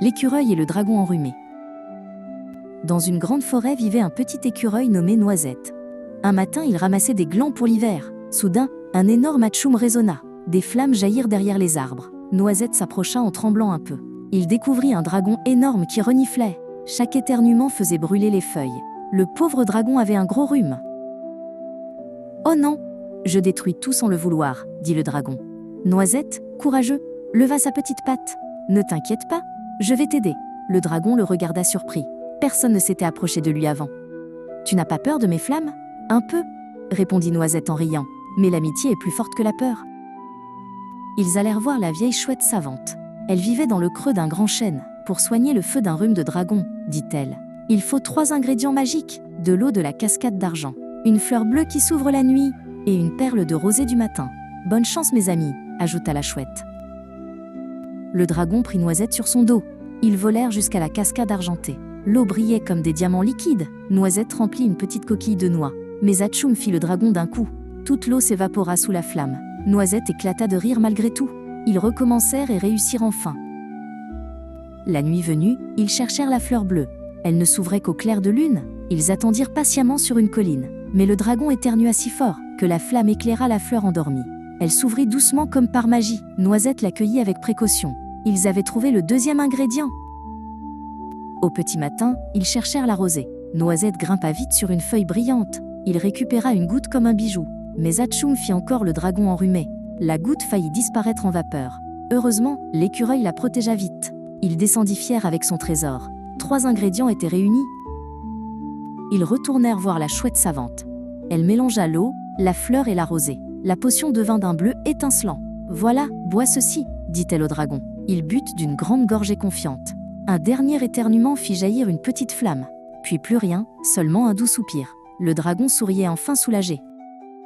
L'écureuil et le dragon enrhumé. Dans une grande forêt vivait un petit écureuil nommé Noisette. Un matin, il ramassait des glands pour l'hiver. Soudain, un énorme atchoum résonna. Des flammes jaillirent derrière les arbres. Noisette s'approcha en tremblant un peu. Il découvrit un dragon énorme qui reniflait. Chaque éternuement faisait brûler les feuilles. Le pauvre dragon avait un gros rhume. « Oh non, je détruis tout sans le vouloir, » dit le dragon. Noisette, courageux, leva sa petite patte. « Ne t'inquiète pas, je vais t'aider. » Le dragon le regarda surpris. Personne ne s'était approché de lui avant. « Tu n'as pas peur de mes flammes ? » ?»« Un peu, » répondit Noisette en riant. « Mais l'amitié est plus forte que la peur. » Ils allèrent voir la vieille chouette savante. Elle vivait dans le creux d'un grand chêne. « Pour soigner le feu d'un rhume de dragon, » dit-elle, « il faut 3 ingrédients magiques, de l'eau de la cascade d'argent, une fleur bleue qui s'ouvre la nuit et une perle de rosée du matin. Bonne chance mes amis, » ajouta la chouette. Le dragon prit Noisette sur son dos. Ils volèrent jusqu'à la cascade argentée. L'eau brillait comme des diamants liquides. Noisette remplit une petite coquille de noix. Mais atchoum fit le dragon d'un coup. Toute l'eau s'évapora sous la flamme. Noisette éclata de rire malgré tout. Ils recommencèrent et réussirent enfin. La nuit venue, ils cherchèrent la fleur bleue. Elle ne s'ouvrait qu'au clair de lune. Ils attendirent patiemment sur une colline. Mais le dragon éternua si fort que la flamme éclaira la fleur endormie. Elle s'ouvrit doucement comme par magie. Noisette l'accueillit avec précaution. Ils avaient trouvé le 2e ingrédient. Au petit matin, ils cherchèrent la rosée. Noisette grimpa vite sur une feuille brillante. Il récupéra une goutte comme un bijou. Mais atchoum fit encore le dragon enrhumé. La goutte faillit disparaître en vapeur. Heureusement, l'écureuil la protégea vite. Il descendit fier avec son trésor. 3 ingrédients étaient réunis. Ils retournèrent voir la chouette savante. Elle mélangea l'eau, la fleur et la rosée. La potion devint d'un bleu étincelant. « Voilà, bois ceci », dit-elle au dragon. Il but d'une grande gorgée confiante. Un dernier éternuement fit jaillir une petite flamme. Puis plus rien, seulement un doux soupir. Le dragon souriait enfin soulagé.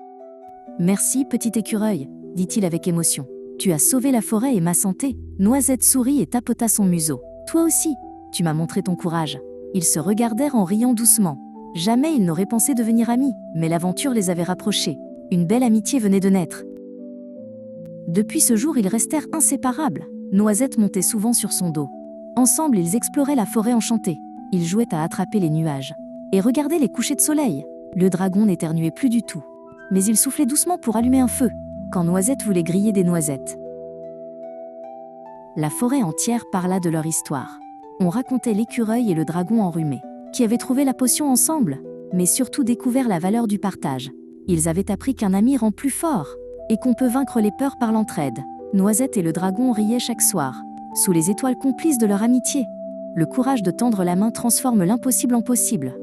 « Merci, petit écureuil, » dit-il avec émotion. « Tu as sauvé la forêt et ma santé. » Noisette sourit et tapota son museau. « Toi aussi, tu m'as montré ton courage. » Ils se regardèrent en riant doucement. Jamais ils n'auraient pensé devenir amis, mais l'aventure les avait rapprochés. Une belle amitié venait de naître. Depuis ce jour, ils restèrent inséparables. Noisette montait souvent sur son dos. Ensemble, ils exploraient la forêt enchantée. Ils jouaient à attraper les nuages et regardaient les couchers de soleil. Le dragon n'éternuait plus du tout. Mais il soufflait doucement pour allumer un feu, quand Noisette voulait griller des noisettes. La forêt entière parla de leur histoire. On racontait l'écureuil et le dragon enrhumé, qui avaient trouvé la potion ensemble, mais surtout découvert la valeur du partage. Ils avaient appris qu'un ami rend plus fort, et qu'on peut vaincre les peurs par l'entraide. Noisette et le dragon riaient chaque soir, sous les étoiles complices de leur amitié. Le courage de tendre la main transforme l'impossible en possible.